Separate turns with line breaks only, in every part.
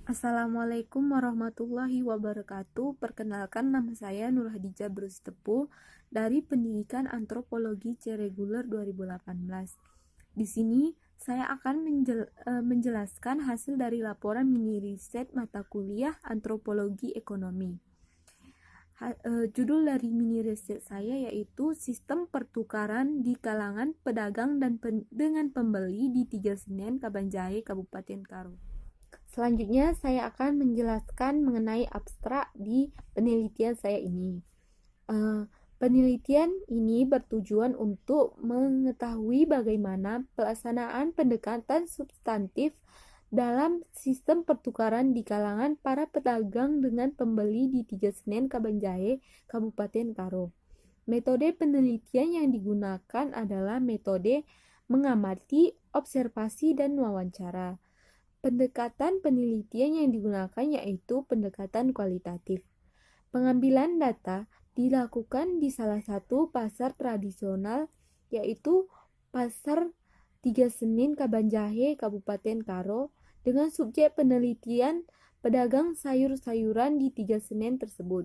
Assalamualaikum warahmatullahi wabarakatuh. Perkenalkan, nama saya Nur Hadijah Brustepu dari Pendidikan Antropologi C Reguler 2018. Di sini saya akan menjelaskan hasil dari laporan mini riset mata kuliah Antropologi Ekonomi. Judul dari mini riset saya yaitu Sistem Pertukaran di Kalangan Pedagang dan dengan Pembeli di Tiga Senen, Kabanjahe, Kabupaten Karo. Selanjutnya saya akan menjelaskan mengenai abstrak di penelitian saya ini. Penelitian ini bertujuan untuk mengetahui bagaimana pelaksanaan pendekatan substantif dalam sistem pertukaran di kalangan para pedagang dengan pembeli di Tiga Senen, Kabanjahe, Kabupaten Karo. Metode penelitian yang digunakan adalah metode mengamati, observasi, dan wawancara. Pendekatan penelitian yang digunakan yaitu pendekatan kualitatif. Pengambilan data dilakukan di salah satu pasar tradisional yaitu Pasar Tiga Senen Kabanjahe, Kabupaten Karo, dengan subjek penelitian pedagang sayur-sayuran di Tiga Senen tersebut.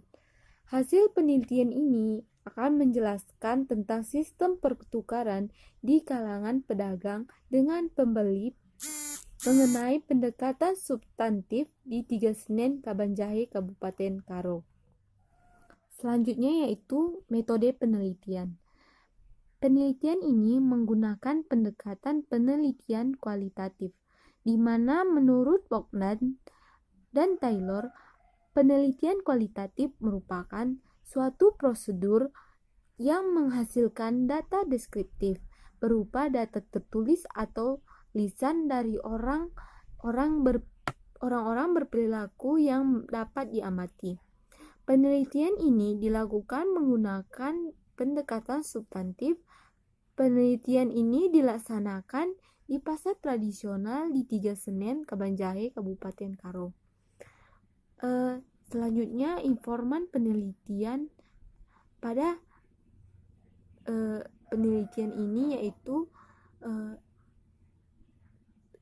Hasil penelitian ini akan menjelaskan tentang sistem pertukaran di kalangan pedagang dengan pembeli mengenai pendekatan substantif di Tiga Senen, Kabanjahe, Kabupaten Karo. Selanjutnya yaitu metode penelitian. Penelitian ini menggunakan pendekatan penelitian kualitatif, di mana menurut Bogdan dan Taylor, penelitian kualitatif merupakan suatu prosedur yang menghasilkan data deskriptif berupa data tertulis atau lisan dari orang-orang berperilaku yang dapat diamati. Penelitian ini dilakukan menggunakan pendekatan substantif. Penelitian ini dilaksanakan di pasar tradisional di Tiga Senen, Kabanjahe, Kabupaten Karo. Selanjutnya, informan penelitian pada penelitian ini yaitu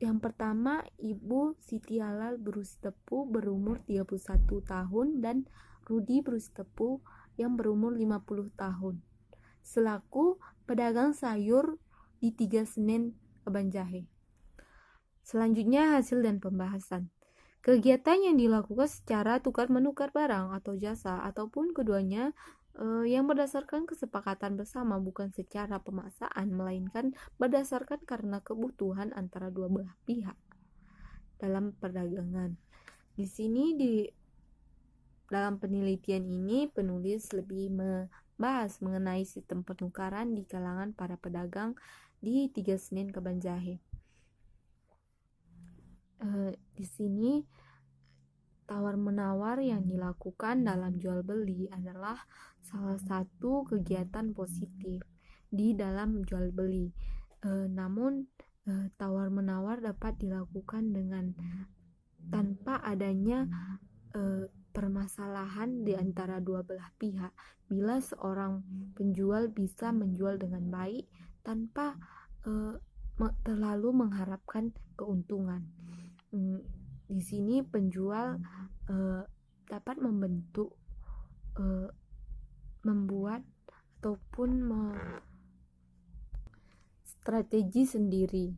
yang pertama, Ibu Siti Halal Brustepu berumur 31 tahun dan Rudi Brustepu yang berumur 50 tahun selaku pedagang sayur di Tiga Senen, Kabanjahe. Selanjutnya, hasil dan pembahasan. Kegiatan yang dilakukan secara tukar-menukar barang atau jasa ataupun keduanya yang berdasarkan kesepakatan bersama, bukan secara pemaksaan, melainkan berdasarkan karena kebutuhan antara dua belah pihak dalam perdagangan. Di sini dalam penelitian ini penulis lebih membahas mengenai sistem pertukaran di kalangan para pedagang di Tiga Senen, Kabanjahe. Di sini tawar-menawar yang dilakukan dalam jual beli adalah salah satu kegiatan positif di dalam jual beli. Namun tawar-menawar dapat dilakukan dengan tanpa adanya permasalahan di antara dua belah pihak. Bila seorang penjual bisa menjual dengan baik tanpa terlalu mengharapkan keuntungan. Di sini penjual dapat membuat ataupun strategi sendiri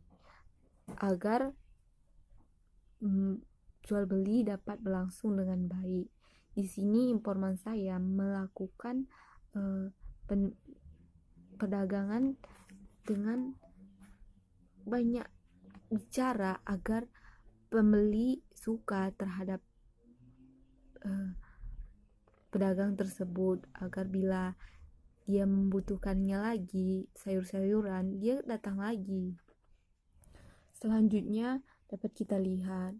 agar jual beli dapat berlangsung dengan baik. Di sini informan saya melakukan perdagangan dengan banyak bicara agar pembeli suka terhadap pedagang tersebut, agar bila dia membutuhkannya lagi sayur-sayuran, dia datang lagi. Selanjutnya dapat kita lihat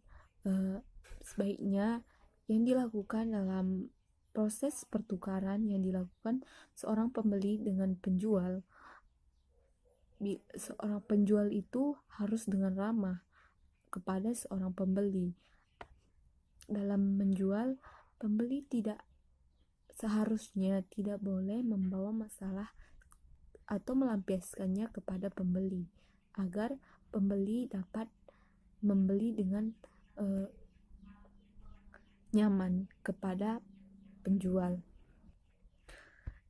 sebaiknya yang dilakukan dalam proses pertukaran yang dilakukan seorang pembeli dengan penjual. Seorang penjual itu harus dengan ramah kepada seorang pembeli. Dalam menjual, pembeli seharusnya tidak boleh membawa masalah atau melampiaskannya kepada pembeli, agar pembeli dapat membeli dengan nyaman kepada penjual.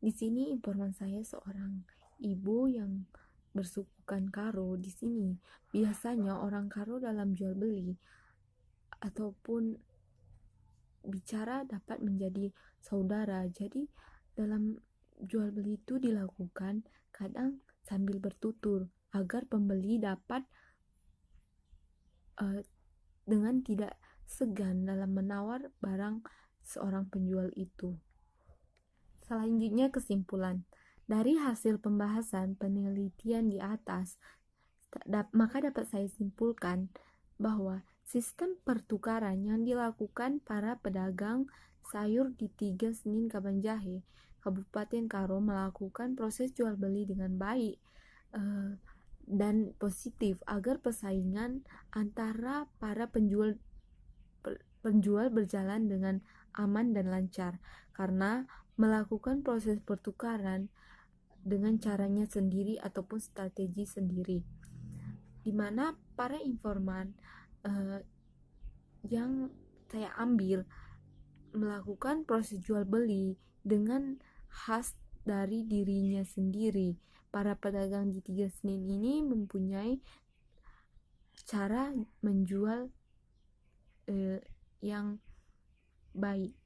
Di sini informan saya seorang ibu yang bersukukan Karo. Di sini biasanya orang Karo dalam jual beli ataupun bicara dapat menjadi saudara. Jadi dalam jual beli itu dilakukan kadang sambil bertutur agar pembeli dapat dengan tidak segan dalam menawar barang seorang penjual itu. Selanjutnya kesimpulan. Dari hasil pembahasan penelitian di atas, maka dapat saya simpulkan bahwa sistem pertukaran yang dilakukan para pedagang sayur di 3 Senin Kabanjahe, Kabupaten Karo melakukan proses jual beli dengan baik dan positif agar persaingan antara para penjual berjalan dengan aman dan lancar, karena melakukan proses pertukaran dengan caranya sendiri ataupun strategi sendiri, di mana para informan yang saya ambil melakukan proses jual beli dengan khas dari dirinya sendiri. Para pedagang di 3 Senin ini mempunyai cara menjual yang baik.